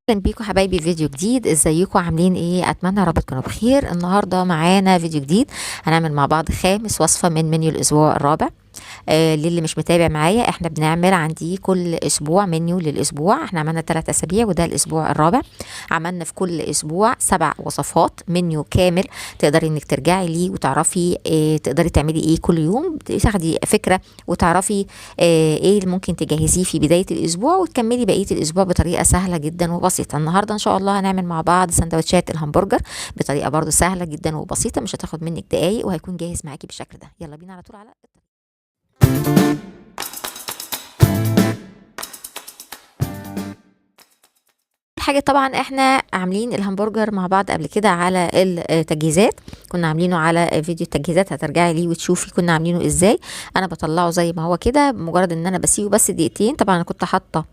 اهلا بيكم حبايبي، فيديو جديد. ازيكم عاملين ايه؟ اتمنى يا رب تكونوا بخير. النهارده معانا فيديو جديد، هنعمل مع بعض خامس وصفه من منيو الاسبوع الرابع. للي مش متابع معايا، احنا بنعمل عندي كل اسبوع منيو للاسبوع. احنا عملنا 3 اسابيع وده الاسبوع الرابع. عملنا في كل اسبوع 7 وصفات، منيو كامل تقدري انك ترجعي ليه وتعرفي تقدري تعملي ايه كل يوم، تاخدي فكره وتعرفي ايه اللي ممكن تجهزيه في بدايه الاسبوع وتكملي بقيه الاسبوع بطريقه سهله جدا وبسيطه. النهارده ان شاء الله هنعمل مع بعض سندوتشات الهمبرجر بطريقه برضو سهله جدا وبسيطه، مش هتاخد منك دقايق وهيكون جاهز معاكي بالشكل ده. يلا بينا على طول على حاجة. طبعا احنا عاملين الهمبرجر مع بعض قبل كده على التجهيزات، كنا عاملينه على فيديو التجهيزات، هترجعي ليه وتشوفي كنا عاملينه ازاي. انا بطلعه زي ما هو كده، مجرد ان انا بسيبه بس دقيقتين. طبعا انا كنت حاطه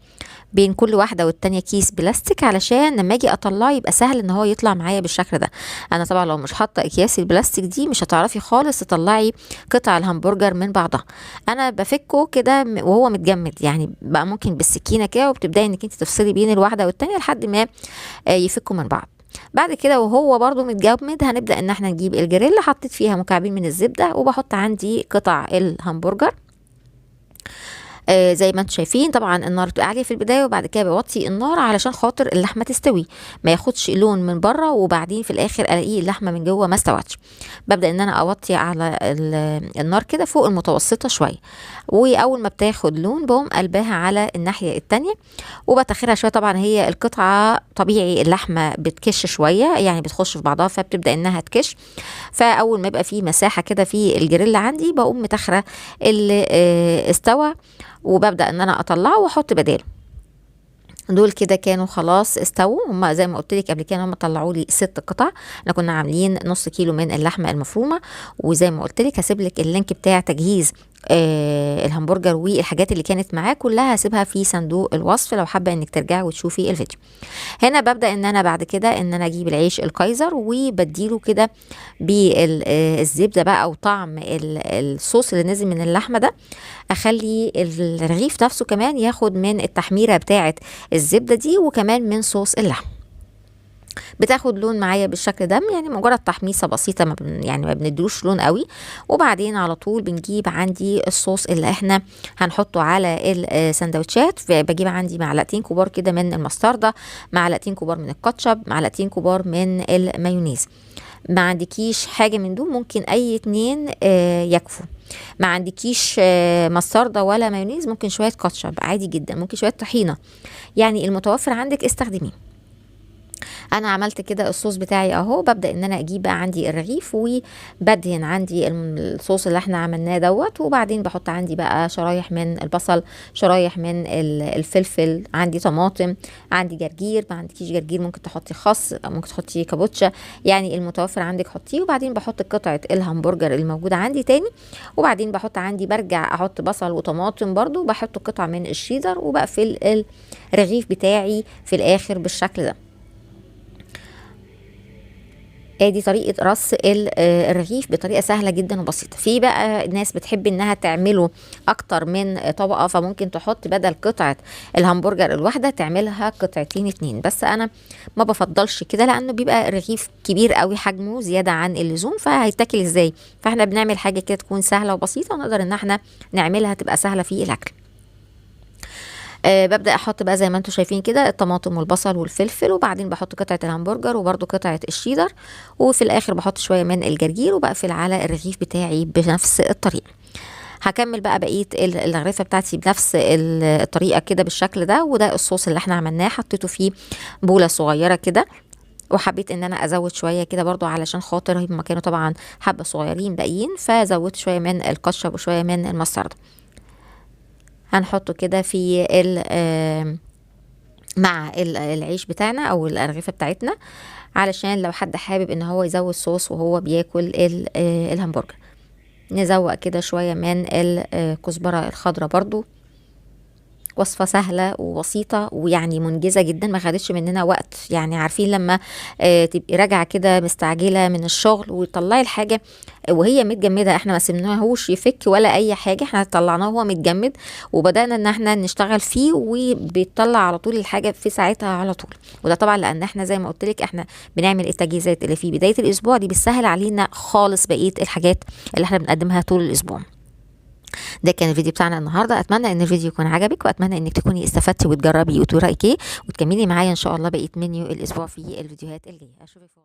بين كل واحده والتانيه كيس بلاستيك علشان لما اجي اطلعه يبقى سهل ان هو يطلع معايا بالشكل ده. انا طبعا لو مش حاطه اكياس البلاستيك دي مش هتعرفي خالص تطلعي قطع الهمبرجر من بعضها. انا بفكه كده وهو متجمد، يعني بقى ممكن بالسكينه كده، وبتبداي انك انت تفصلي بين الواحده والتانيه لحد ما يفكوا من بعض. بعد كده وهو برضو متجمد هنبدا ان احنا نجيب الجريل، حطيت فيها مكعبين من الزبده وبحط عندي قطع الهمبرجر. زي ما انتم شايفين. طبعا النار بتبقى عاليه في البدايه، وبعد كده بوطي النار علشان خاطر اللحمه تستوي، ما ياخدش لون من بره وبعدين في الاخر الاقيه اللحمه من جوه ما استوتش. ببدا ان انا اوطي على النار كده فوق المتوسطه شويه، واول ما بتاخد لون بقوم قلبها على الناحيه التانية وبتاخرها شويه. طبعا هي القطعه طبيعي اللحمه بتكش شويه، يعني بتخش في بعضها فبتبدا انها تكش. فاول ما يبقى في مساحه كده في الجريل عندي بقوم متاخره اللي استوى، وببدأ ان انا اطلعه واحط بداله. دول كده كانوا خلاص استووا، هم زي ما قلت لك قبل كده هم طلعوا لي 6 قطع. احنا كنا عاملين نص كيلو من اللحمه المفرومه، وزي ما قلت لك هسيب لك اللينك بتاع تجهيز الهمبرجر والحاجات اللي كانت معاه كلها، هسيبها في صندوق الوصف لو حابه انك ترجعي وتشوفي الفيديو. هنا ببدا ان انا بعد كده ان انا اجيب العيش الكايزر وبديله كده بالزبده بقى، او طعم الصوص اللي نزل من اللحمه ده، اخلي الرغيف نفسه كمان ياخد من التحميره بتاعه الزبده دي وكمان من صوص اللحم. بتاخد لون معايا بالشكل ده، يعني مجرد تحميصه بسيطه، يعني ما بندلوش لون قوي. وبعدين على طول بنجيب عندي الصوص اللي احنا هنحطه على السندوتشات. بجيب عندي معلقتين كبار كده من المستردة، معلقتين كبار من الكاتشب، معلقتين كبار من المايونيز. ما عندكيش حاجه من دول ممكن اي 2 يكفوا. ما عندكيش مستردة ولا مايونيز ممكن شويه كاتشب عادي جدا، ممكن شويه طحينه، يعني المتوفر عندك استخدميه. انا عملت كده الصوص بتاعي اهو. ببدا ان انا اجيب بقى عندي الرغيف وبدهن عندي الصوص اللي احنا عملناه دوت، وبعدين بحط عندي بقى شرايح من البصل، شرايح من الفلفل، عندي طماطم، عندي جرجير. ما عندكيش جرجير ممكن تحطي خس، ممكن تحطي كابوتشا، يعني المتوفر عندك حطيه. وبعدين بحط قطعه الهمبرجر الموجوده عندي تاني، وبعدين بحط عندي برجع احط بصل وطماطم برضو، بحط قطعه من الشيدر وبقفل الرغيف بتاعي في الاخر بالشكل ده. ادي طريقه رص الرغيف بطريقه سهله جدا وبسيطه. في بقى ناس بتحب انها تعمله اكتر من طبقه، فممكن تحط بدل قطعه الهمبرجر الواحده تعملها قطعتين 2. بس انا ما بفضلش كده لانه بيبقى الرغيف كبير قوي، حجمه زياده عن اللزوم، فهيتاكل ازاي؟ فاحنا بنعمل حاجه كده تكون سهله وبسيطه ونقدر ان احنا نعملها تبقى سهله في الاكل. ببدأ احط بقى زي ما انتم شايفين كده الطماطم والبصل والفلفل، وبعدين بحط قطعة الهمبرجر وبرده قطعة الشيدر، وفي الاخر بحط شوية من الجرجير وبقفل على الرغيف بتاعي بنفس الطريقة. هكمل بقى بقية الغرفة بتاعتي بنفس الطريقة كده بالشكل ده. وده الصوص اللي احنا عملناه، حطيته فيه بولة صغيرة كده، وحبيت ان انا ازود شويه كده برضو علشان خاطر هم كانوا طبعا حبه صغيرين باقيين، فزودت شويه من الكاتشب وشويه من المستردة. هنحطه كده في مع العيش بتاعنا او الارغفه بتاعتنا، علشان لو حد حابب ان هو يزود صوص وهو بياكل الهمبرجر. نزوق كده شويه من الكزبره الخضراء برضو، وصفة سهلة وبسيطة ويعني منجزة جدا، ما خدتش مننا وقت. يعني عارفين لما تبقي راجعة كده مستعجلة من الشغل وتطلعي الحاجة وهي متجمدة، احنا ما سيبناهوش يفك ولا اي حاجة، احنا طلعناه وهو متجمد وبدأنا ان احنا نشتغل فيه وبيطلع على طول الحاجة في ساعتها على طول. وده طبعا لان احنا زي ما قلت لك احنا بنعمل التجهيزات اللي في بداية الاسبوع دي، بتسهل علينا خالص بقية الحاجات اللي احنا بنقدمها طول الاسبوع. ده كان الفيديو بتاعنا النهارده، اتمنى ان الفيديو يكون عجبك، واتمنى انك تكوني استفدتي وتجربي وتقولي رايك ايه، وتكملي معايا ان شاء الله بقيه منيو الاسبوع في الفيديوهات الجايه. اشوفك.